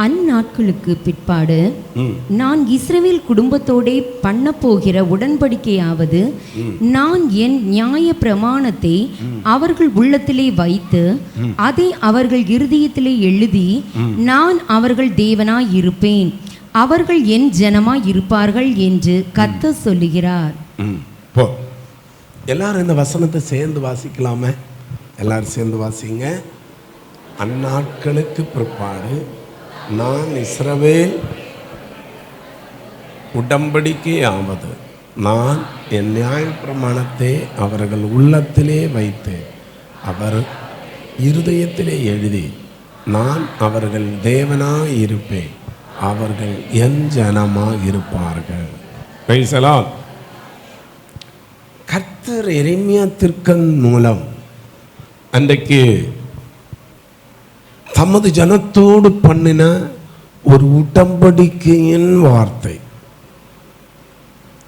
அந்நாட்களுக்கு பிற்பாடு நான் இஸ்ரவேல் குடும்பத்தோடே பண்ண போகிற உடன்படிக்கையாவது, நான் என் நியாய பிரமாணத்தை அவர்கள் உள்ளத்திலே வைத்து அதை அவர்கள் இருதயத்திலே எழுதி, நான் அவர்கள் தேவனாய் இருப்பேன், அவர்கள் என் ஜனமாய் இருப்பார்கள் என்று கர்த்தர் சொல்லுகிறார். எல்லாரும் இந்த வசனத்தை சேர்ந்து வாசிக்கலாமே? எல்லாரும் சேர்ந்து வாசிங்க. அந்நாட்களுக்கு பிற்பாடு நான் இஸ்ரவேல் உடன்படிக்கையாவது, நான் என் நியாய பிரமாணத்தை அவர்கள் உள்ளத்திலே வைத்து அவர் இருதயத்திலே எழுதி, நான் அவர்கள் தேவனாய் இருப்பேன், அவர்கள் என் ஜனமாய் இருப்பார்கள். பேசலாம். கர்த்தர் எரேமியா தீர்க்கன் மூலம் அன்றைக்கு தமது ஜனத்தோடு பண்ணின ஒரு உடன்படிக்கையின் வார்த்தை.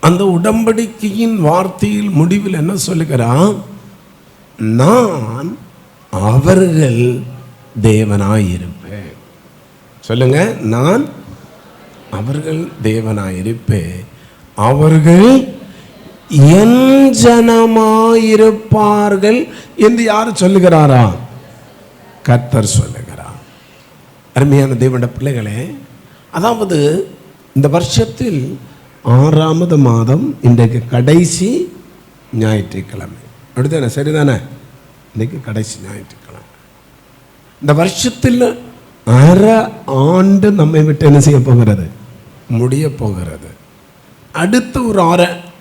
அந்த உடன்படிக்கையின் வார்த்தையில் முடிவில் என்ன சொல்லுகிறான்? நான் அவர்கள் தேவனாயிருப்பேன். சொல்லுங்க, நான் அவர்கள் தேவனாயிருப்பேன், அவர்கள் என் ஜனமாயிருப்பார்கள் என்று யார் சொல்லுகிறாரா? கர்த்தர் சொல்லுகிறார். அருமையான தேவனுடைய பிள்ளைகளே, அதாவது இந்த வருஷத்தில் 6வது மாதம், இன்றைக்கு கடைசி ஞாயிற்றுக்கிழமை. அப்படித்தானே? சரிதானே? இன்றைக்கு கடைசி ஞாயிற்றுக்கிழமை. இந்த வருஷத்தில் அரை ஆண்டு நம்மை விட்டு என்ன செய்ய போகிறது? முடிய போகிறது. அடுத்த ஒரு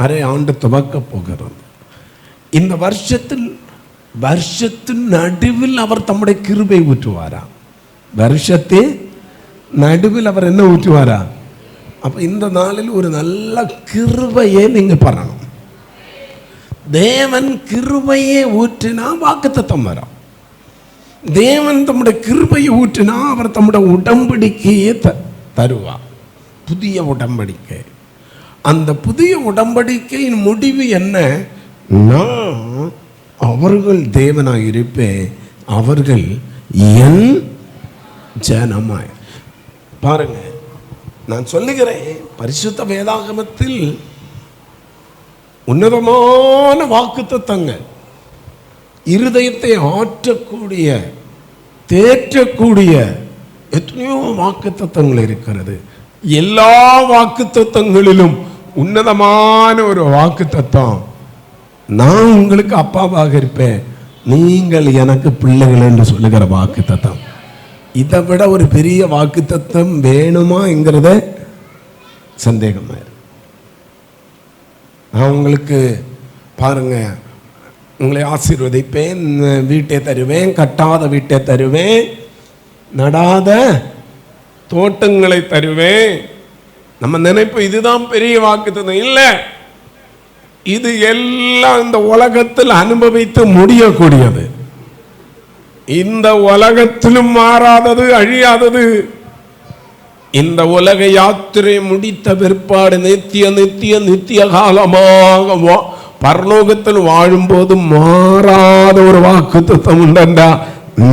அரை ஆண்டு துவக்க போகிறது. இந்த வருஷத்தின் நடுவில் அவர் தம்முடைய கிருபை ஊற்றுவாரா? வருஷத்தின் நடுவில் அவர் என்ன ஊற்றுவாரா? அப்போ இந்த நாளில் ஒரு நல்ல கிருபையை நீங்கள் பண்ணணும். தேவன் கிருபையை ஊற்றினா வாக்குத்தத்தம் வரும். தேவன் தம்முடைய கிருபையை ஊற்றினா அவர் தம்முடைய உடன்படிக்கையை தருவார். புதிய உடன்படிக்கை. அந்த புதிய உடன்படிக்கையின் முடிவு என்ன? நான் அவர்கள் தேவனாய் இருப்பேன், அவர்கள் என் ஜனமாய். பாருங்க, நான் சொல்லுகிறேன், பரிசுத்த வேதாகமத்தில் உன்னதமான வாக்குத்தத்தங்கள், இருதயத்தை ஆற்றக்கூடிய, தேற்றக்கூடிய எத்தனையோ வாக்குத்தத்தங்கள் இருக்கிறது. எல்லா வாக்குத்தத்தங்களிலும் உன்னதமான ஒரு வாக்குத்தத்தம், நான் உங்களுக்கு அப்பாவாக இருப்பேன், நீங்கள் எனக்கு பிள்ளைகள் என்று சொல்லுகிற வாக்குத்தத்தம். இதை விட ஒரு பெரிய வாக்குத்தத்தம் வேணுமா என்கிறத சந்தேகமா இருக்கு. நான் உங்களுக்கு பாருங்க, உங்களை ஆசீர்வதிப்பேன், வீட்டை தருவேன், கட்டாத வீட்டை தருவேன், நடாத தோட்டங்களை தருவேன். நம்ம நினைப்பு இதுதான் பெரிய வாக்குத்தத்தம். இல்லை, இது எல்லாம் இந்த உலகத்தில் அனுபவித்து முடியக்கூடியது. இந்த உலகத்திலும் மாறாதது, அழியாதது. இந்த உலக யாத்திரை முடித்த பிற்பாடு நித்திய காலமாக பரலோகத்தில் வாழும்போது மாறாத ஒரு வாக்குத்தத்தம் உண்டா?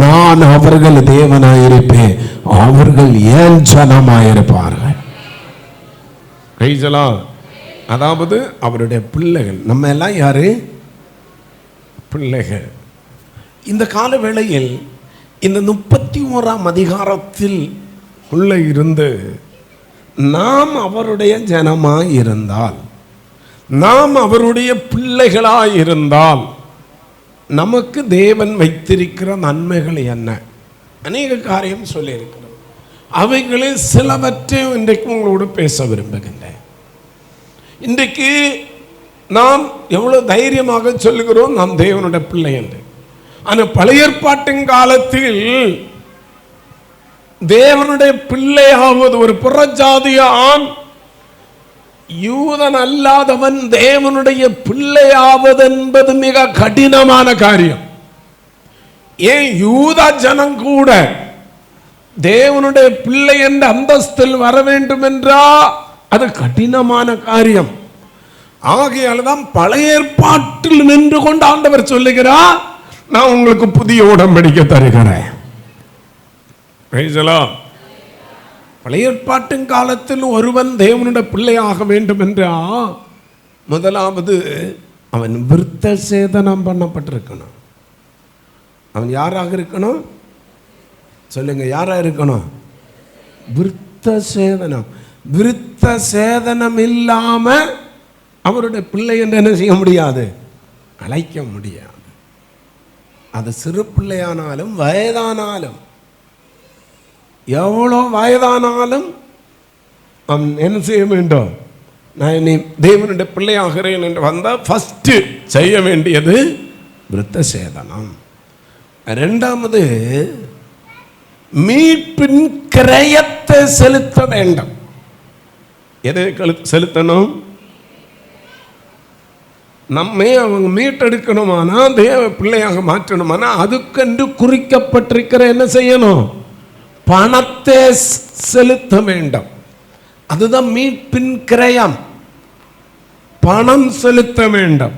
நான் அவர்கள் தேவனாயிருப்பேன், அவர்கள் ஏன் ஜனமாயிருப்பார்கள். அதாவது அவருடைய பிள்ளைகள். நம்ம எல்லாம் யாரு? பிள்ளைகள். இந்த கால வேளையில் இந்த 31ஆம் அதிகாரத்தில் உள்ள இருந்து நாம் அவருடைய ஜனமாய் இருந்தால், நாம் அவருடைய பிள்ளைகளாய் இருந்தால், நமக்கு தேவன் வைத்திருக்கிற நன்மைகள் என்ன? அநேக காரியம் சொல்லியிருக்கிறோம். அவைகளில் சிலவற்றை இன்றைக்கு உங்களோடு பேச விரும்புகின்றேன். இன்றைக்கு நாம் எவ்வளவு தைரியமாக சொல்லுகிறோம் நாம் தேவனுடைய பிள்ளை என்று. ஆனால் பழைய ஏற்பாட்டின் காலத்தில் தேவனுடைய பிள்ளையாவது ஒரு புறஜாதிய ஆண், யூதன் அல்லாதவன் தேவனுடைய பிள்ளையாவது என்பது மிக கடினமான காரியம். ஏன் யூத ஜனம் கூட தேவனுடைய பிள்ளை என்ற அந்தஸ்தில் வர வேண்டும் என்றா அது கடினமான காரியம். ஆகையால் தான் பழைய ஏற்பாட்டில் நின்று கொண்டு ஆண்டவர் சொல்லுகிறார், நான் உங்களுக்கு புதிய உடன்படிக்கை தருகிறேன். பழைய ஏற்பாட்டின் காலத்தில் ஒருவன் தேவனுடைய பிள்ளையாக வேண்டும் என்றால் முதலாவது அவன் விருத்த சேதனம் பண்ணப்பட்டிருக்கணும். அவன் யாராக இருக்கணும் சொல்லுங்க, யாரா இருக்கணும்? விருத்த சேதனம். விருத்த சேதனம் இல்லாம அவருடைய பிள்ளை என்று என்ன செய்ய முடியாது? அழைக்க முடியாது. அது சிறு பிள்ளையானாலும் வயதானாலும், எவ்வளோ வயதானாலும் அவன் என்ன செய்ய வேண்டும்? நான் நீ தேவனுடைய பிள்ளையாகிறேன் என்று வந்தால் ஃபஸ்ட்டு செய்ய வேண்டியது விருத்த சேதனம். ரெண்டாவது மீட்பின் கிரயத்தை செலுத்த வேண்டும். எதை செலுத்தணும்? நம்மை அவங்க மீட்டெடுக்கணுமானா, தேவ பிள்ளையாக மாற்றணுமானா அதுக்கென்று குறிக்கப்பட்டிருக்கிற என்ன செய்யணும்? பணத்தை செலுத்த வேண்டும். அதுதான் மீட்பின் கிரயம். பணம் செலுத்த வேண்டும்.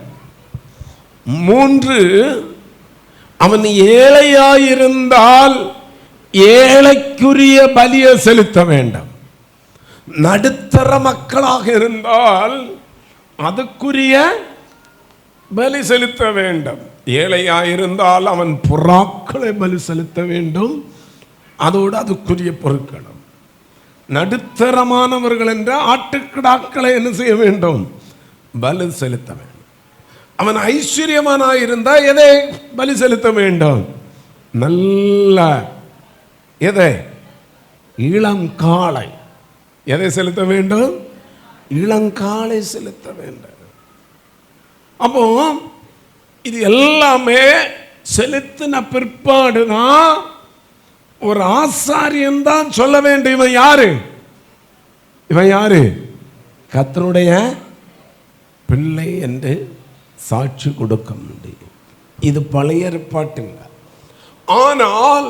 3, அவன் ஏழையாயிருந்தால் ஏழைக்குரிய பலியை செலுத்த வேண்டும். நடுத்தர மக்களாக இருந்தால் அதுக்குரிய பலி செலுத்த வேண்டும். ஏழையாயிருந்தால் அவன் புறாக்களை பலி செலுத்த வேண்டும், அதோடு அதுக்குரிய பொருட்களும். நடுத்தரமானவர்கள் என்ற ஆட்டுக்கிடாக்களை என்ன செய்ய வேண்டும்? பலி செலுத்த வேண்டும். அவன் ஐஸ்வர்யமானாயிருந்தால் எதை பலி செலுத்த வேண்டும்? நல்ல எதை? இளங்காளை. எதை செலுத்த வேண்டும்? இளங்காளை செலுத்த வேண்டும். அப்போ இது எல்லாமே செலுத்தின பிற்பாடுதான் ஒரு ஆசாரியன் தான் சொல்ல வேண்டும், இவன் யாரு? இவன் யாரு? கர்த்தருடைய பிள்ளை என்று சாட்சி கொடுக்க முடியும். இது பழைய ஏற்பாட்டுங்க. ஆனால்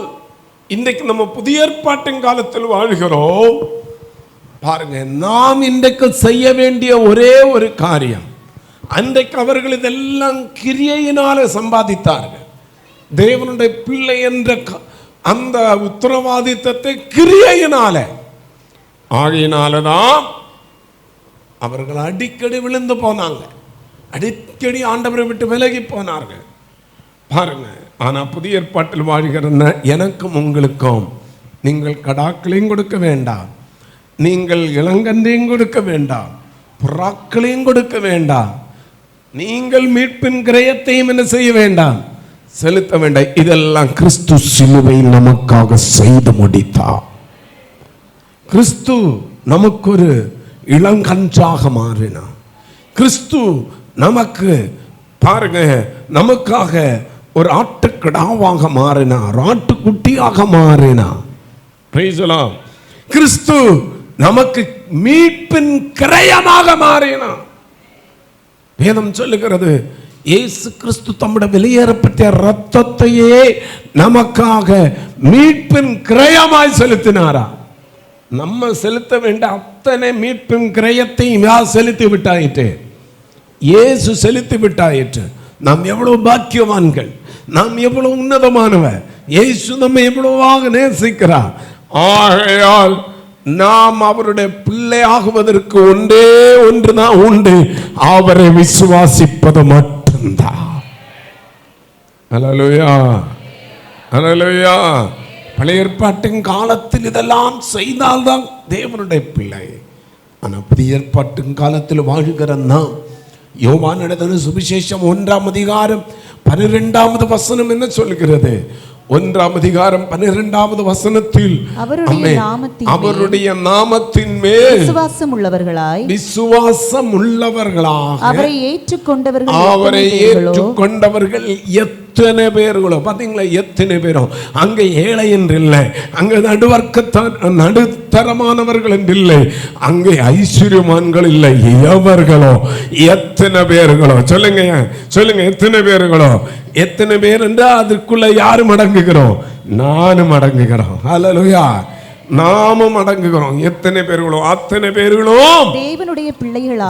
இன்றைக்கு நம்ம புதிய ஏற்பாட்டின் காலத்தில் வாழ்கிறோம். பாருங்க, நாம் இன்றைக்கு செய்ய வேண்டிய ஒரே ஒரு காரியம், அன்றைக்கு அவர்கள் இதெல்லாம் கிரியையினால சம்பாதித்தார்கள். தேவனுடைய பிள்ளை என்ற அந்த உத்தரவாதித்தத்தை கிரியையினால, ஆகையினாலதான் அவர்கள் அடிக்கடி விழுந்து போனாங்க, அடிக்கடி ஆண்டவரை விட்டு விலகி போனார்கள். பாருங்க, ஆனா புதிய ஏற்பாட்டில் வாழ்கிற எனக்கும் உங்களுக்கும் நீங்கள் கடாக்களையும் கொடுக்க வேண்டாம், நீங்கள் இளங்கன்றையும் கொடுக்க வேண்டாம், புறாக்களையும் கொடுக்க வேண்டாம், நீங்கள் மீட்பின் கிரயத்தையும் என்ன செய்ய வேண்டாம்? செலுத்த வேண்டாம். இதெல்லாம் கிறிஸ்து சிலுவை நமக்காக செய்து முடித்தார். கிறிஸ்து நமக்கு ஒரு இளங்கன்றாக மாறினார். கிறிஸ்து நமக்கு பாருங்க, நமக்காக ஒரு ஆட்டுக்கிடாவாக மாறினார், ஆட்டுக்குட்டியாக மாறினார். கிறிஸ்து நமக்கு மீட்பின் கிரயமாக மாறினார். வேதம் சொல்லுகிறது, இயேசு கிறிஸ்து தம்முடைய வெளியேறப்பட்ட ரத்தத்தையே நமக்காக மீட்பின் கிரயமாய் செலுத்தினாரா? நம்ம செலுத்த வேண்டிய அத்தனை மீட்பின் கிரயத்தையும் யார் செலுத்தி விட்டாயிற்று? இயேசு செலுத்தி விட்டாயிற்று. நாம் எவ்வளவு பாக்கியவான்கள், நாம் எவ்வளவு உன்னதமானவர், இயேசு நம்ம எவ்வளவாக நேசிக்கிறார். ஆகையால் நாம் அவருடைய பிள்ளை ஆகுவதற்கு ஒன்றே ஒன்றுதான் உண்டு, அவரை விசுவாசிப்பது மட்டும்தான். அல்லேலூயா, அல்லேலூயா. பழைய ஏற்பாட்டின் காலத்தில் இதெல்லாம் செய்தால்தான் தேவனுடைய பிள்ளை. ஆனால் புதிய ஏற்பாட்டின் காலத்தில் வாழ்கிற நாம், யோவான் எழுதின சுவிசேஷம் 1ஆம் அதிகாரம் 12வது வசனம் என்ன சொல்கிறது? 1ஆம் அதிகாரம் 12வது வசனத்தில் அவருடைய நாமத்தின் மேல் விசுவாசம் உள்ளவர்களாக அவரை ஏற்றுக்கொண்டவர்கள் எத்தனை பேர்களோ பாத்தீங்களா? எத்தனை பேரும். அங்க ஏழை என்று இல்லை, அங்க நடுத்தரமானவர்கள் என்று இல்லை, அங்கே ஐஸ்வர்யமான்கள் இல்லை, எவர்களோ எத்தனை பேர்களோ. சொல்லுங்க சொல்லுங்க, எத்தனை பேர்களோ? எத்தனை பேர் என்றால் அதற்குள்ள யாரும் அடங்குகிறோம்? நானும் அடங்குகிறோம். அல்லேலூயா, நாமும் அடங்குகிறோம். எத்தனை பேர்களோ அத்தனை பேர்களும்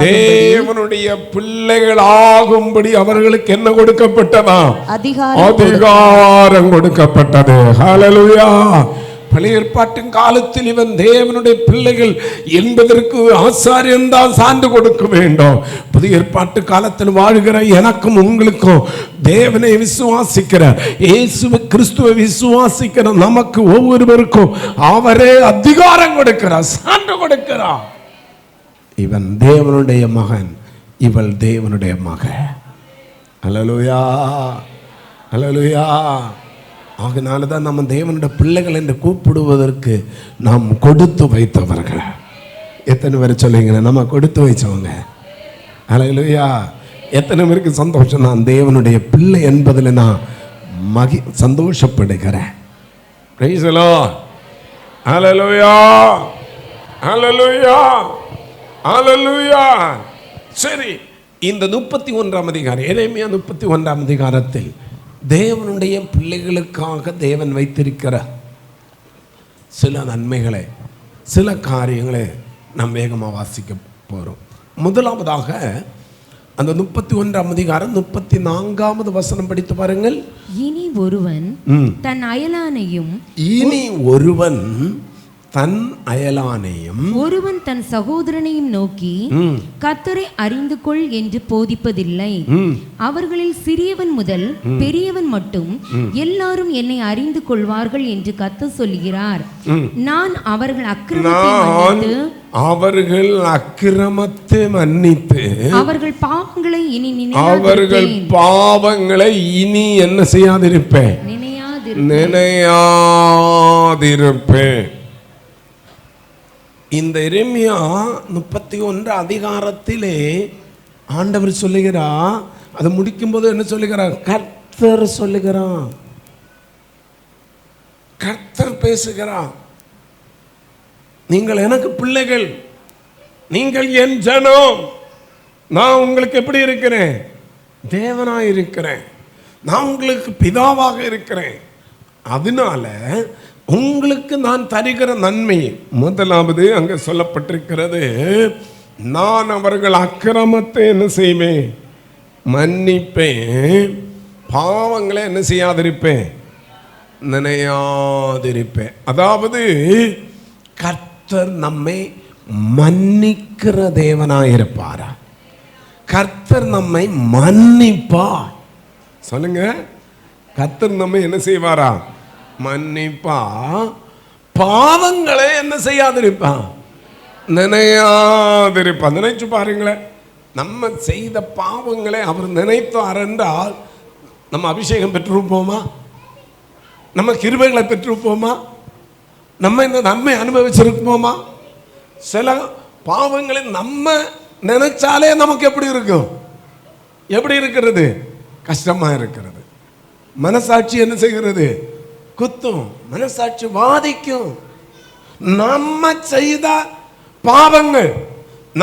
தேவனுடைய பிள்ளைகளாகும்படி அவர்களுக்கு என்ன கொடுக்கப்பட்டதா? அதிகாரம் கொடுக்கப்பட்டது. அல்லேலூயா. பழைய ஏற்பாட்டின் காலத்தில் இவன் தேவனுடைய பிள்ளைகள் என்பதற்கு ஆசாரியன் தான் சான்று கொடுக்க வேண்டும். புதிய ஏற்பாட்டு காலத்தில் வாழ்கிற எனக்கும் உங்களுக்கும் தேவனை விசுவாசிக்கிற இயேசு கிறிஸ்துவை விசுவாசிக்கிற நமக்கு ஒவ்வொருவருக்கும் அவரே அதிகாரம் கொடுக்கிறார், சான்று கொடுக்கிறார். இவன் தேவனுடைய மகன், இவள் தேவனுடைய மகன். அல்லேலூயா, அல்லேலூயா. ஆகினால தான் நம்ம தேவனுடைய பிள்ளைகள் என்று கூப்பிடுவதற்கு நாம் கொடுத்து வைத்தவர்கள். எத்தனை பேர் சொல்லுங்க நம்ம கொடுத்து வைச்சவங்க? அல்லேலூயா. எத்தனை பேருக்கு சந்தோஷம்? நான் தேவனுடைய பிள்ளை என்பதில் நான் சந்தோஷப்படுகிறேன். Price the Lord. அல்லேலூயா, அல்லேலூயா, அல்லேலூயா. சரி, இந்த 31ஆம் அதிகாரம், எரேமியா 31ஆம் அதிகாரத்தில் தேவனுடைய பிள்ளைகளுக்காக தேவன் வைத்திருக்கிற சில நன்மைகளை, சில காரியங்களை நாம் வேகமாக வாசிக்க போகிறோம். முதலாவதாக அந்த 31ஆம் அதிகாரம் 34வது வசனம் படித்து பாருங்கள். இனி ஒருவன் தன் அயலானையும், இனி ஒருவன் தன் அயலானையும், ஒருவன் தன் சகோதரனையும் நோக்கி கர்த்தரை அறிந்து கொள் என்று போதிப்பதில்லை. அவர்களில் சிறியவன் முதல் பெரியவன் மட்டும் எல்லாரும் என்னை அறிந்து கொள்வார்கள் என்று கர்த்தர் சொல்கிறார். நான் அவர்கள் அக்கிரமத்தை மன்னித்து அவர்கள் பாவங்களை இனி என்ன செய்யாதிருப்பேன், நினையாதிருப்பேன். இந்த எரேமியா 31 அதிகாரத்திலே ஆண்டவர் சொல்லுகிறார். அதை முடிக்கும் போது என்ன சொல்லுகிறார்? கர்த்தர் சொல்லுகிறார், கர்த்தர் பேசுகிறார். நீங்கள் எனக்கு பிள்ளைகள், நீங்கள் என் ஜனம். நான் உங்களுக்கு எப்படி இருக்கிறேன்? தேவனாய் இருக்கிறேன். நான் உங்களுக்கு பிதாவாக இருக்கிறேன். அதனால உங்களுக்கு நான் தருகிற நன்மை, முதலாவது அங்கே சொல்லப்பட்டிருக்கிறது, நான் அவர்கள் அக்கிரமத்தை என்ன செய்வேன்? மன்னிப்பேன். பாவங்களை என்ன செய்யாதிருப்பேன்? நினையாதிருப்பேன். அதாவது கர்த்தர் நம்மை மன்னிக்கிற தேவனாயிருப்பாரா? கர்த்தர் நம்மை மன்னிப்பார். சொல்லுங்க, கர்த்தர் நம்மை என்ன செய்வாரா? மன்னிப்பா. பாவங்களை என்ன செய்யாதிருப்பான்? நினையாதிருப்பான். நினைச்சு பாருங்களேன், நம்ம செய்த பாவங்களை அவர் நினைத்தார் என்றால் நம்ம அபிஷேகம் பெற்றிருப்போமா? நம்ம கிருபைகளை பெற்றிருப்போமா? நம்ம இந்த நன்மை அனுபவிச்சிருப்போமா? சில பாவங்களை நம்ம நினைச்சாலே நமக்கு எப்படி இருக்கும்? எப்படி இருக்கிறது? கஷ்டமா இருக்கிறது. மனசாட்சி என்ன செய்கிறது? குத்தும். மனசாட்சி வாதிக்கும். நம்ம செய்த பாவங்கள்,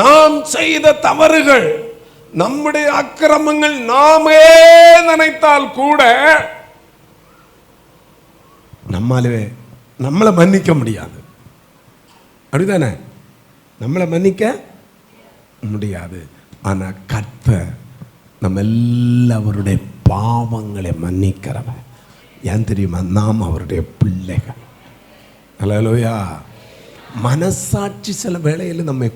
நாம் செய்த தவறுகள், நம்முடைய அக்கிரமங்கள் நாமே நினைத்தால் கூட நம்மளை மன்னிக்க முடியாது. அப்படிதானே? நம்மளை மன்னிக்க முடியாது. ஆனா கர்த்தர் நம்ம எல்லாருடைய பாவங்களை மன்னிக்கிறவன். ஏன் தெரியுமா? நாம் அவருடைய பிள்ளைகள். அல்லேலூயா. மனசாட்சி சில வேளையில் நம்மை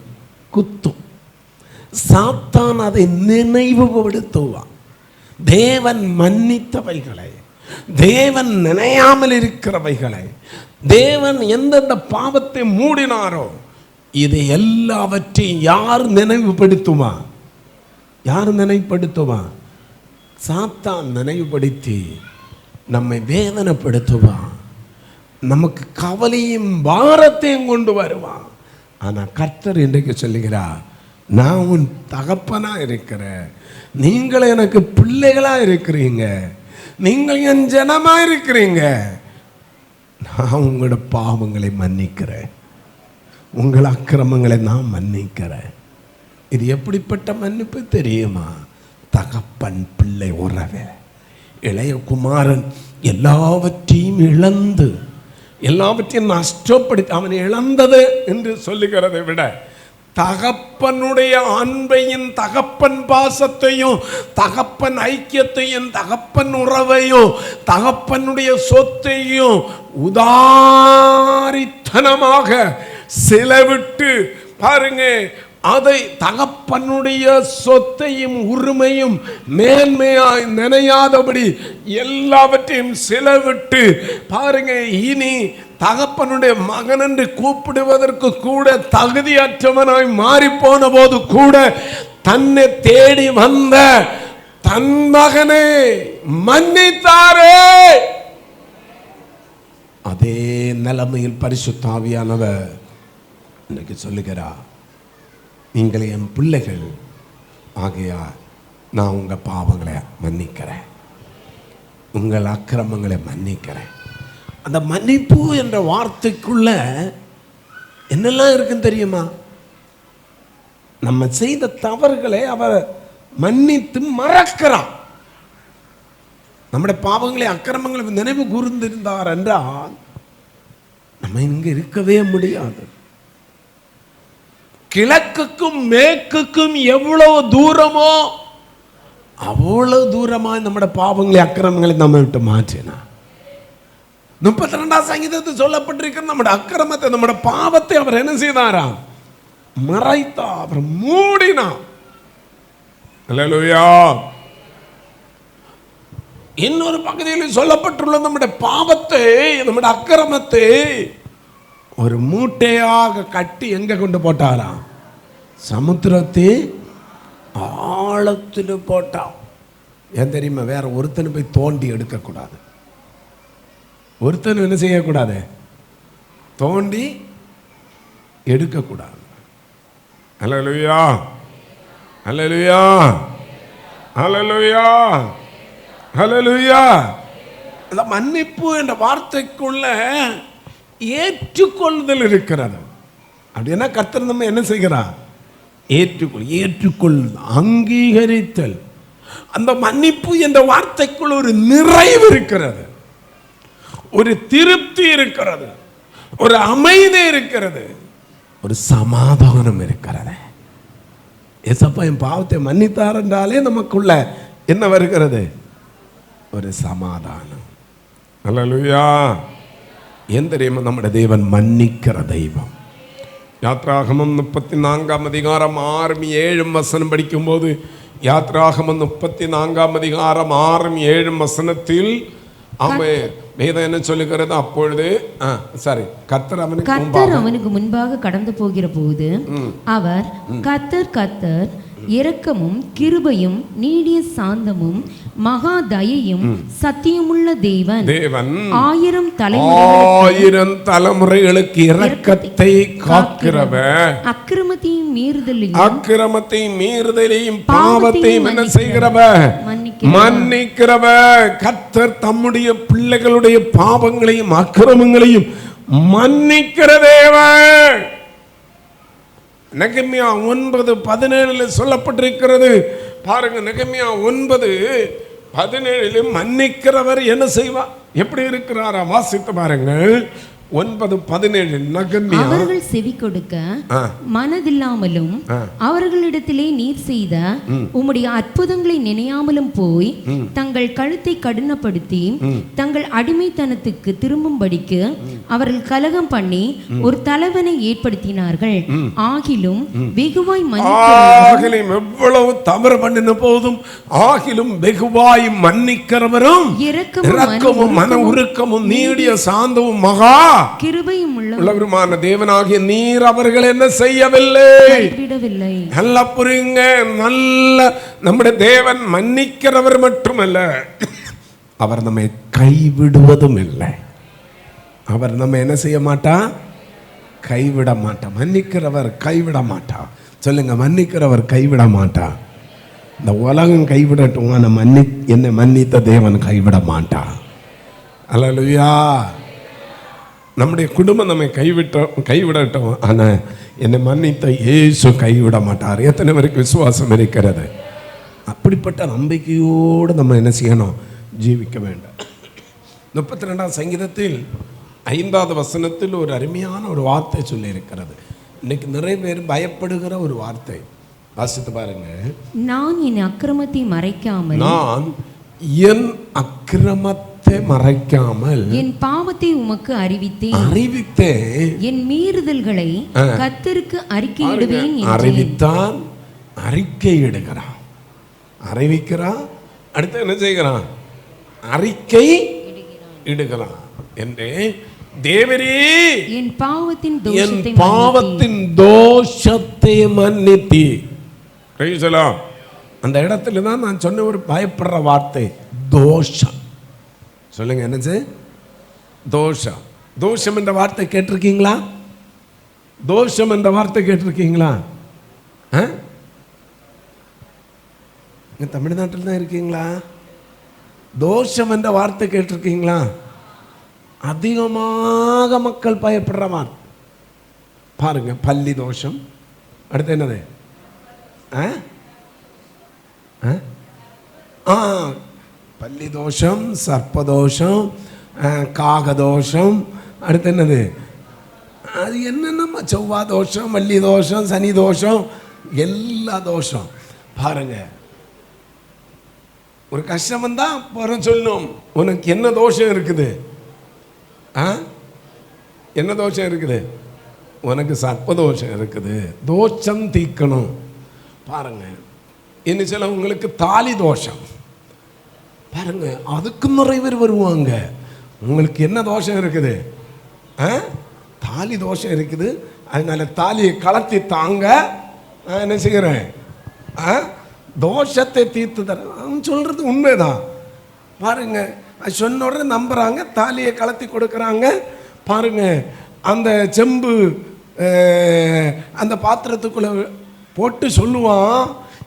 குத்தும். சாத்தான் அதை நினைவுபடுத்துவான். தேவன் மன்னித்தவைகளை, தேவன் நினையாமல் இருக்கிறவைகளை, தேவன் எந்தெந்த பாவத்தை மூடினாரோ இதை எல்லாவற்றையும் யார் நினைவுபடுத்துமா? யார் நினைவுபடுத்துவா? சாத்தான் நினைவுபடுத்தி நம்மை வேதனைப்படுத்துவான். நமக்கு கவலையும் பாரத்தையும் கொண்டு வருவான். ஆனால் கர்த்தர் இன்றைக்கு சொல்லுகிறார், நான் உன் தகப்பனா இருக்கிறேன், நீங்கள் எனக்கு பிள்ளைகளா இருக்கிறீங்க, நீங்கள் என் ஜனமா இருக்கிறீங்க, நான் உங்களோட பாவங்களை மன்னிக்கிறேன், உங்கள் அக்கிரமங்களை நான் மன்னிக்கிறேன். இது எப்படிப்பட்ட மன்னிப்பு தெரியுமா? தகப்பன் பிள்ளை உறவே. இளைய குமாரன் எல்லாவற்றையும் இழந்து, எல்லாவற்றையும் நஷ்டப்படுத்தி, அவன் இழந்தது என்று சொல்லுகிறதை விட தகப்பனுடைய அன்பையும் தகப்பன் பாசத்தையும் தகப்பன் ஐக்கியத்தையும் தகப்பன் உறவையும் தகப்பனுடைய சொத்தையும் உதாரித்தனமாக செலவிட்டு பாருங்க, அதை தகப்பனுடைய சொத்தையும் உரிமையும் மேன்மையாய் நினையாதபடி எல்லாவற்றையும் செலவிட்டு பாருங்க, இனி தகப்பனுடைய மகன் என்று கூப்பிடுவதற்கு கூட தகுதியற்றவனாய் மாறி போன போது கூட தன்னை தேடி வந்த தன் மகனை மன்னித்தாரே. அதே நிலைமையில் பரிசுத்த ஆவியானவர் இன்னைக்கு சொல்லுகிறார், நீங்கள் என் பிள்ளைகள் ஆகையா நான் உங்கள் பாவங்களை மன்னிக்கிறேன், உங்கள் அக்கிரமங்களை மன்னிக்கிறேன். அந்த மன்னிப்பு என்ற வார்த்தைக்குள்ள என்னெல்லாம் இருக்குன்னு தெரியுமா? நம்ம செய்த தவறுகளை அவர் மன்னித்து மறக்கிறார். நம்முடைய பாவங்களை அக்கிரமங்களை நினைவு கூர்ந்திருந்தார் என்றால் நம்ம இங்க இருக்கவே முடியாது. கிழக்குக்கும் மேற்குக்கும் எவ்வளவு தூரமோ அவ்வளவு தூரமா நம்முடைய பாவங்களை அக்கிரமங்களை நம்ம விட்டு மாற்றினா. 32ஆம் சங்கீதத்தில் சொல்லப்பட்டிருக்கிற நம்முடைய அக்கிரமத்தை நம்முடைய பாவத்தை அவர் என்ன செய்தாராம்? மறைத்தார், அவர் மூடினார். அல்லேலூயா. இன்னொரு பகுதியில் சொல்லப்பட்டுள்ள நம்முடைய பாவத்தை நம்முடைய அக்கிரமத்தை ஒரு மூட்டையாக கட்டி எங்க கொண்டு போட்டாராம்? சமுத்திரத்தை ஆழத்தில் போட்டான். ஏன் தெரியுமா? வேற ஒருத்தனை போய் தோண்டி எடுக்கக்கூடாது. ஒருத்தன் என்ன செய்யக்கூடாது? தோண்டி எடுக்கக்கூடாது. அல்லேலூயா, அல்லேலூயா, அல்லேலூயா, அல்லேலூயா. அந்த மன்னிப்பு என்ற வார்த்தைக்குள்ள ஏற்றுக்கொள்ளுதல் இருக்கிறது. அப்படின்னா கர்த்தர் நம்ம என்ன செய்கிறார்? ஏற்றுக்கொள், அங்கீகரித்தல். அந்த மன்னிப்பு என்ற வார்த்தைக்குள் ஒரு நிறைவு இருக்கிறது, ஒரு திருப்தி இருக்கிறது, ஒரு அமைதி இருக்கிறது, ஒரு சமாதானம் இருக்கிறது. ஏசப்பா என் பாவத்தை மன்னித்தார் என்றாலே நமக்குள்ள என்ன வருகிறது? ஒரு சமாதானம். அல்லேலூயா. ஏன் தெரியுமா? நம்முடைய தேவன் மன்னிக்கிற தெய்வம். யாத்ராகமம் 34ஆம் அதிகாரம் 6-7 வசனம் படிக்கும்போது, யாத்ராகமம் 34ஆம் அதிகாரம் 6-7 வசனத்தில் வேதம் என்ன சொல்லுகிறது? அப்பொழுது கர்த்தர் அவனுக்கு முன்பாக கடந்து போகிற போது அவர் கர்த்தர் இரக்கமும் கிருபையும் நீடிய சாந்தமும் மகா தயையும் சத்தியமுள்ள தேவன் 1000 தலைமுறைகளுக்கு இரக்கத்தை காக்கிறவர், அக்கிரமத்தையும் மீறுதலையும் பாவத்தையும் என்ன செய்கிறவர்? மன்னிக்கிறவர். கர்த்தர் தம்முடைய பிள்ளைகளுடைய பாவங்களையும் அக்கிரமங்களையும் மன்னிக்கிற தேவன். நெகமியா 9:17 சொல்லப்பட்டிருக்கிறது பாருங்க. நெகமியா 9:17 மன்னிக்கிறவர் என்ன செய்வார்? எப்படி இருக்கிறாரா? வாசித்து பாருங்கள். 9:17 அவர்கள் செவி கொடுக்க மனதில்லாமலும் அவர்களிடத்திலே நீர் செய்த உம்முடைய அற்புதங்களை நினையாமலும் போய் தங்கள் கழுத்தை கடினப்படுத்தி தங்கள் அடிமைத்தனத்துக்கு திரும்பும்படிக்கு அவர்கள் கலகம் பண்ணி ஒரு தலைவனை ஏற்படுத்தினார்கள். ஆகிலும் வெகுவாய் எவ்வளவு தவறு பண்ணின போதும் ஆகிலும் வெகுவாய் மன்னிக்கிறவரும் இரக்கமும் மன உருக்கமும் நீடிய சாந்தமும் மகா கிருபையும் உள்ளவருமான தேவனாகிய நீர் அவர்கள் என்ன செய்யவில்லை? நல்லா புரியுங்க. நல்ல நம்முடைய தேவன் மன்னிக்கிறவர் மட்டுமல்ல, அவர் நம்மை கைவிடுவதும் இல்லை. அவர் நம்ம என்ன செய்ய மாட்டா? கைவிட மாட்டா. மன்னிக்கிறவர் கைவிட மாட்டா. சொல்லுங்க, மன்னிக்கிறவர் கைவிட மாட்டா. இந்த உலகம் கைவிடட்டும், என்னை மன்னித்த தேவன் கைவிட மாட்டா. அல்லேலூயா. நம்முடைய குடும்பம் நம்மை கைவிடட்டும், ஆனால் என்னை மன்னித்த இயேசு கைவிட மாட்டார். எத்தனை பேருக்கு விசுவாசம் இருக்கிறது? அப்படிப்பட்ட நம்பிக்கையோடு நம்ம என்ன செய்யணும்? ஜீவிக்க வேண்டும். 32ஆம் சங்கீதத்தில் 5வது வசனத்தில் ஒரு அருமையான ஒரு வார்த்தை சொல்லி இருக்கிறது. இன்னைக்கு நிறைய பேர் பயப்படுகிற ஒரு வார்த்தை, வாசித்து பாருங்க. நான் என் அக்கிரமத்தை மறைக்காமல், நான் என் அக்கிரமத்தை மறைக்காமல் என் பாவத்தை உமக்கு அறிவித்தேன், என் மீறுதல்களை கர்த்தருக்கு அறிக்கையிடுவேன். அறிவித்தான், அறிக்கையிடுகிறான், அறிவிக்கிறான், அடுத்து என்ன செய்கிறான்? அறிக்கை இடுகிறான். என்று தேவரே என் பாவத்தின் தோஷத்தை மன்னித்தி. அந்த இடத்துல தான் நான் சொன்ன ஒரு பயப்படுற வார்த்தை தோஷம். சொல்லுங்க, என்ன தோஷம்? தோஷம் என்ற வார்த்தை கேட்டிருக்கீங்களா? தோஷம் என்ற வார்த்தை கேட்டிருக்கீங்களா? தமிழ்நாட்டில் தான் இருக்கீங்களா? தோஷம் என்ற வார்த்தை கேட்டிருக்கீங்களா? அதிகமாக மக்கள் பயப்படுறவான். பாருங்க, பல்லி தோஷம், அடுத்து என்னது? பல்லி தோஷம், சர்ப்பதோஷம், காகதோஷம், அடுத்து என்னது? அது என்னென்ன செவ்வாய் தோஷம், வள்ளி தோஷம், சனி தோஷம், எல்லா தோஷம். பாருங்க, ஒரு கஷ்டம் வந்தா போறோம் சொல்லணும், உனக்கு என்ன தோஷம் இருக்குது? என்ன தோஷம் இருக்குது? உனக்கு சர்ப்பதோஷம் இருக்குது, தோஷம் தீக்கணும். பாருங்க, இன்னும் சில உங்களுக்கு தாலி தோஷம். பாருங்க, அதுக்கு நிறைய பேர் வருவாங்க. உங்களுக்கு என்ன தோஷம் இருக்குது? தாலி தோஷம் இருக்குது, அதனால தாலியை கலத்தி தாங்க. என்ன செய்கிறேன்? தோஷத்தை தீர்த்து தர. அவன் சொல்றது உண்மைதான். பாருங்க, சொன்ன உடனே நம்புறாங்க, தாலியை கலத்தி கொடுக்குறாங்க. பாருங்க, அந்த செம்பு அந்த பாத்திரத்துக்குள்ள போட்டு சொல்லுவான்,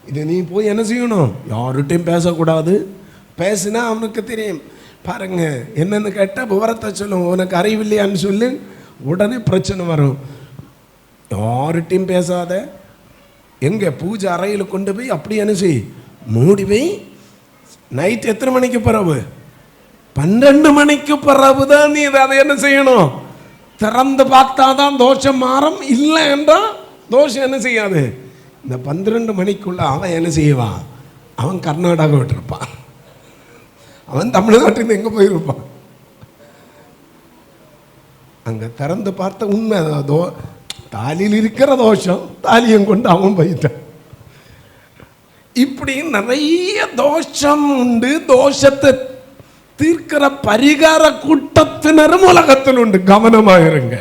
இது நீ போய் என்ன செய்யணும்? யார்கிட்டையும் பேசக்கூடாது. பேசினா அவனுக்கு தெரியும். பாருங்க, என்னன்னு கேட்டால் விவரத்தை சொல்லுவோம். உனக்கு அறிவில்லையான்னு சொல்லி உடனே பிரச்சனை வரும். யார்கிட்டையும் பேசாத. எங்கே? பூஜை அறையில் கொண்டு போய் அப்படி என்ன செய், மூடி போய். நைட் எத்தனை மணிக்கு பிறகு? 12 மணிக்கு பிறகு தான் நீ அதை என்ன செய்யணும்? திறந்து பார்த்தாதான் தோஷம் மாறும். இல்லை என்றால் தோஷம் என்ன செய்யாது. இந்த 12 மணிக்குள்ள அவன் என்ன செய்வான்? அவன் கர்நாடகா விட்டுருப்பான், அவன் தமிழ்நாட்டில் எங்கே போயிருப்பான். அங்கே திறந்து பார்த்த உண்மை தாலியில் இருக்கிற தோஷம், தாலியும் கொண்டு அவன் போயிட்டான். இப்படி நிறைய தோஷம் உண்டு. தோஷத்தை தீர்க்கிற பரிகார கூட்டத்தினரும் உலகத்தில் உண்டு. கவனமாக இருங்க.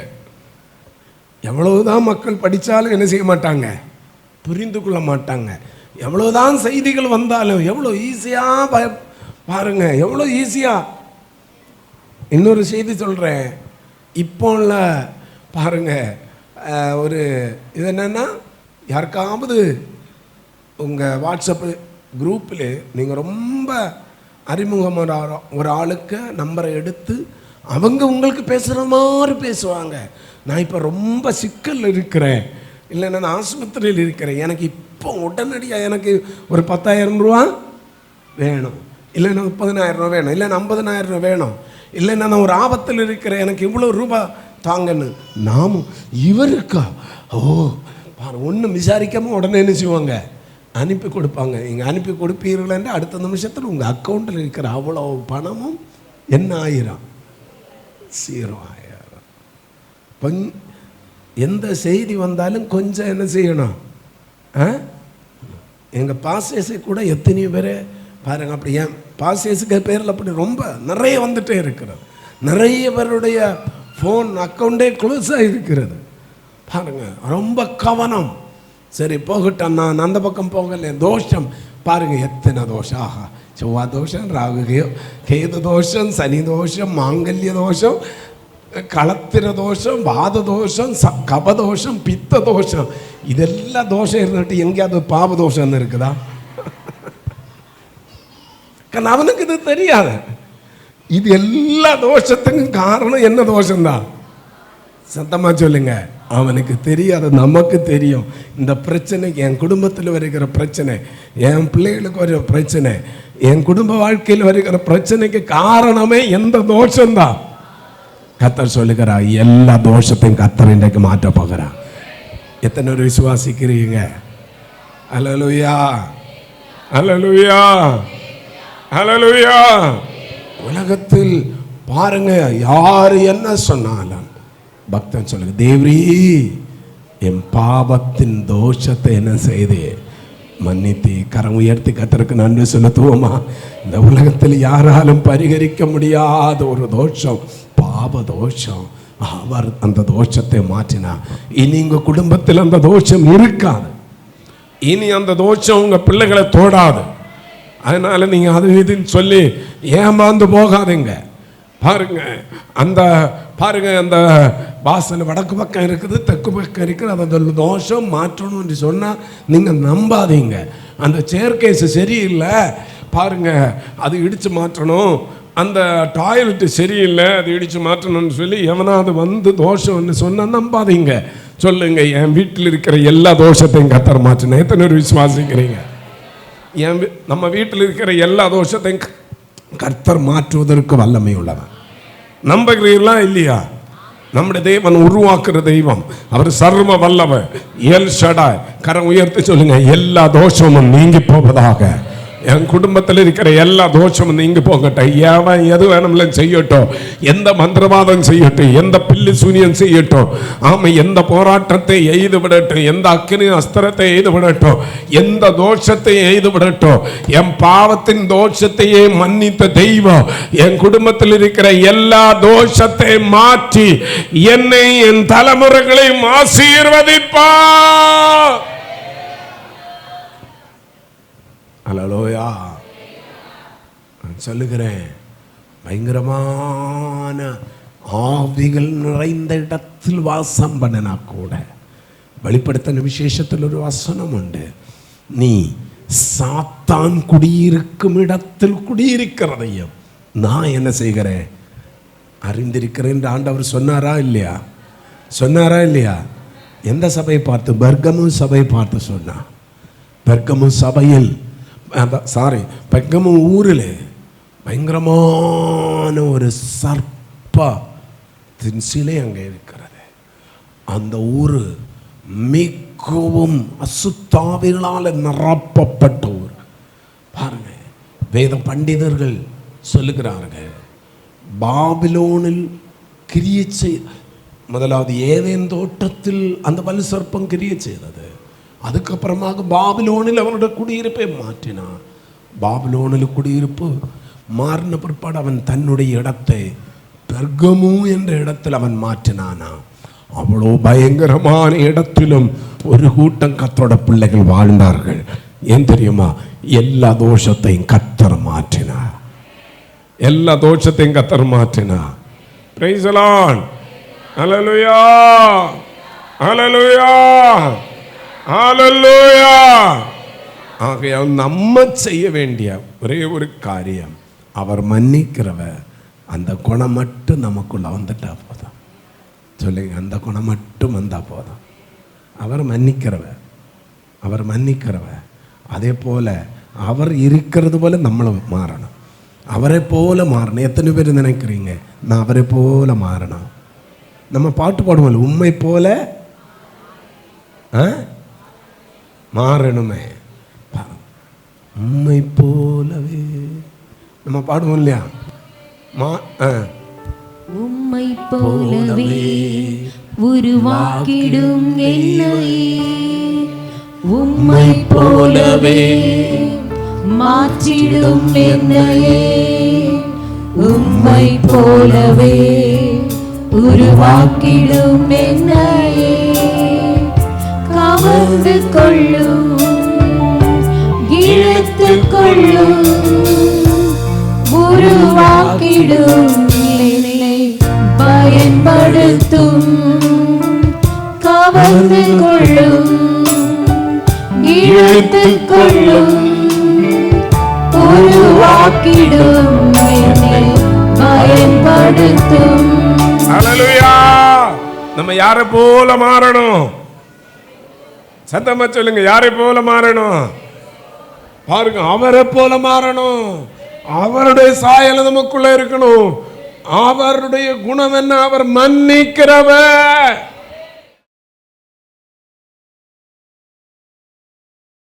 எவ்வளவுதான் மக்கள் படித்தாலும் என்ன செய்ய மாட்டாங்க? புரிந்து கொள்ள மாட்டாங்க. எவ்வளவுதான் செய்திகள் வந்தாலும் எவ்வளோ ஈஸியாக பாருங்க, எவ்வளோ ஈஸியாக. இன்னொரு செய்தி சொல்கிறேன். இப்போ பாருங்க, ஒரு இது என்னன்னா, யாருக்காவது உங்கள் வாட்ஸ்அப்பு குரூப்பில் நீங்கள் ரொம்ப அறிமுகமான ஒரு ஆளுக்கு நம்பரை எடுத்து அவங்க உங்களுக்கு பேசுகிற மாதிரி பேசுவாங்க. நான் இப்போ ரொம்ப சிக்கல் இருக்கிறேன், இல்லை நான் ஆஸ்பத்திரியில் இருக்கிறேன், எனக்கு இப்போ உடனடியாக எனக்கு ஒரு 10,000 ரூபா வேணும், இல்லைன்னா 30,000 ரூபா வேணும், இல்லைன்னா 50,000 ரூபா வேணும், இல்லைன்னா நான் ஒரு ஆபத்தில் இருக்கிறேன், எனக்கு இவ்வளோ ரூபா தாங்கன்னு. நாமும் இவருக்கா ஒன்றும் விசாரிக்காமல் உடனே என்ன செய்வாங்க? அனுப்பி கொடுப்பாங்க. நீங்கள் அனுப்பி கொடுப்பீர்கள் என்று அடுத்த நிமிஷத்தில் உங்கள் அக்கௌண்ட்டில் இருக்கிற அவ்வளோ பணமும் என்ன ஆயிரும்? 0 ஆயிரம். எந்த செய்தி வந்தாலும் கொஞ்சம் என்ன செய்யணும்? எங்கள் பாசேஸை கூட எத்தனையோ பேர் பாருங்கள், அப்படி ஏன் பாசேஸுக்கு பேரில் அப்படி ரொம்ப நிறைய வந்துட்டே இருக்கிறது. நிறைய பேருடைய ஃபோன் அக்கௌண்டே க்ளோஸாக இருக்கிறது. பாருங்க, ரொம்ப கவனம். சரி போகட்டும், நான் அந்த பக்கம் போகல. தோஷம் பாருங்க, எத்தனை தோஷம். ஆஹா, செவ்வாய் தோஷம், ராகு கேது தோஷம், சனி தோஷம், மாங்கல்ய தோஷம், களத்திர தோஷம், வாத தோஷம், கபதோஷம், பித்த தோஷம். இதெல்லாம் தோஷம் இருந்துட்டு எங்கேயாவது பாப தோஷம் இருக்குதா? அவனுக்கு இது தெரியாது. இது எல்லா தோஷத்துக்கும் காரணம் என்ன தோஷம்தான்? சத்தமா சொல்லுங்க. அவனுக்கு தெரியாது, நமக்கு தெரியும். இந்த பிரச்சனைக்கு, என் குடும்பத்தில் வருகிற பிரச்சனை, என் பிள்ளைகளுக்கு வருகிற பிரச்சனை, என் குடும்ப வாழ்க்கையில் வருகிற பிரச்சனைக்கு காரணமே எந்த தோஷம்தான். கர்த்தர் சொல்லுகிறார், எல்லா தோஷத்தையும் கர்த்தர் இன்றைக்கு மாற்ற போகிறார். எத்தனை பேர் விசுவாசிக்கிறீங்க? அல்லேலூயா, அல்லேலூயா, அல்லேலூயா. உலகத்தில் பாருங்க, யாரு என்ன சொன்னாலும் பக்தன் சொல்லுங்க, தேவரீ என் பாவத்தின் தோஷத்தை என்ன செய்து மன்னித்து. கரம் உயர்த்தி கர்த்தருக்கு நன்றி செலுத்துவோமா? இந்த உலகத்தில் யாராலும் பரிகரிக்க முடியாத ஒரு தோஷம் பாவ தோஷம். அவர் அந்த தோஷத்தை மாற்றினா இனி உங்க குடும்பத்தில் அந்த தோஷம் இருக்காது. இனி அந்த தோஷம் உங்க பிள்ளைகளை தோடாது. அதனால நீங்க அது இதுன்னு சொல்லி ஏமாந்து போகாதீங்க. பாருங்க, அந்த வாசல் வடக்கு பக்கம் இருக்குது, தெற்கு பக்கம் இருக்குது. அந்த தோஷம் மாற்றணும்னு சொன்னா நீங்க நம்பாதீங்க. அந்த சேர்க்கேஸ் சரியில்லை, பாருங்க அது இடிச்சு மாற்றணும். அந்த டாய்லெட் சரியில்லை, அது இடிச்சு மாற்றணும்னு சொல்லி எவனாவது வந்து தோஷம்னு சொன்னா நம்பாதீங்க. சொல்லுங்க, என் வீட்டில் இருக்கிற எல்லா தோஷத்தையும் கர்த்தர் மாற்றினேன். எத்தனை பேர் விசுவாசிக்கிறீங்க? நம்ம வீட்டில் இருக்கிற எல்லா தோஷத்தையும் கர்த்தர் மாற்றுவதற்கு வல்லமை உள்ளவன். நம்புகிறீர்களா இல்லையா? நம்முடைய தேவன் உருவாக்குற தெய்வம், அவர் சர்வ வல்லவர், எல் ஷடாய். கரம் உயர்த்தி சொல்லுங்க, எல்லா தோஷமும் நீங்கி போவதாக. என் குடும்பத்தில் இருக்கிற எல்லா தோஷமும் நீங்க போகட்டும். ஏவன் எது வேணும்ல செய்யட்டும், எந்த மந்திரவாதம் செய்யட்டும், எந்த பில்லி சூனியம் செய்யட்டும், ஆமா எந்த போராட்டத்தை எய்து விடட்டும், எந்த அக்கினி அஸ்திரத்தை எய்து விடட்டும், எந்த தோஷத்தை எய்து விடட்டும். என் பாவத்தின் தோஷத்தையே மன்னித்த தெய்வம் என் குடும்பத்தில் இருக்கிற எல்லா தோஷத்தை மாற்றி என்னை என் தலைமுறைகளையும் ஆசீர்வதிப்பார். அல்லேலூயா. நான் சொல்லுகிறேன், பயங்கரமான ஆவிகள் நிறைந்த இடத்தில் வாசம் பண்ணினா கூட வெளிப்படுத்தின விசேஷத்தில் ஒரு வசனம் உண்டு, நீ சாத்தான் குடியிருக்கும் இடத்தில் குடியிருக்கிறதையும் நான் என்ன செய்கிறேன் அறிந்திருக்கிறேன். ஆண்டவர் சொன்னாரா இல்லையா? சொன்னாரா இல்லையா? எந்த சபையை பார்த்து? பெர்கமு சபையை பார்த்து சொன்னார். பெர்கமு சபையில் பெர்கமு ஊரில் பயங்கரமான ஒரு சர்ப்பத்தின் சிலை அங்கே இருக்கிறது. அந்த ஊர் மிகவும் அசுத்தாவிகளால் நிரப்பப்பட்ட ஊர். பாருங்க, வேத பண்டிதர்கள் சொல்லுகிறார்கள், பாபிலோனில் கிரியை முதலாவது ஏதேன் தோட்டத்தில் அந்த வலு சர்ப்பம் கிரியை செய்தது. அதுக்கப்புறமாக பாபிலோனில் அவனுடைய குடியிருப்பை மாற்றினான். பாபிலோனில் குடியிருப்பு மாறின பிற்பாடு அவன் தன்னுடைய இடத்தை பெர்கமு என்ற இடத்தில் அவன் மாற்றினானா. அவ்வளோ பயங்கரமான இடத்திலும் ஒரு கூட்டம் கர்த்தரோட பிள்ளைகள் வாழ்ந்தார்கள். ஏன் தெரியுமா? எல்லா தோஷத்தையும் கர்த்தர் மாற்றினார். எல்லா தோஷத்தையும் கர்த்தர் மாற்றினார். Praise the lord. Hallelujah, hallelujah, hallelujah. ஆகையால் நம்ம செய்ய வேண்டிய ஒரே ஒரு காரியம், அவர் மன்னிக்கிறவர். அந்த குணம் மட்டும் நமக்குள்ள வந்துட்டா போதும். சொல்லுங்க, அந்த குணம் மட்டும் வந்தா போதும். அவர் மன்னிக்கிறவர், அவர் மன்னிக்கிறவர். அதே போல அவர் இருக்கிறது போல நம்மளும் மாறணும். அவரை போல மாறணும். எத்தனை பேர் நினைக்கிறீங்க நான் அவரை போல மாறணும்? நம்ம பாட்டு பாடுவோம், உம்மை போல மாறணுமே, உம்மை போலவே நம்ம பாடுவோம் இல்லையா? உம்மை போலவே உருவாக்கிடும் என்னை, உம்மை போலவே மாற்றிடும் என்னையே, உம்மை போலவே உருவாக்கிடும் என்னையே, கவர்ந்து கொள்ளும் இழுத்து கொள்ளும் உருவாக்கிடும் என்னை பயன்படுத்தும், கவர்ந்து கொள்ளும் இழுத்து கொள்ளும் உருவாக்கிடும் என்னை பயன்படுத்தும். ஹல்லேலூயா. நம்ம யாரை போல மாறணும்? சத்தமா சொல்லுங்க, யாரை போல மாறணும்? பாருங்க, அவரை போல மாறணும். அவருடைய சாயல் நமக்குள்ள இருக்கணும். அவருடைய குணம் என்ன? அவர் மன்னிக்கிறவர்.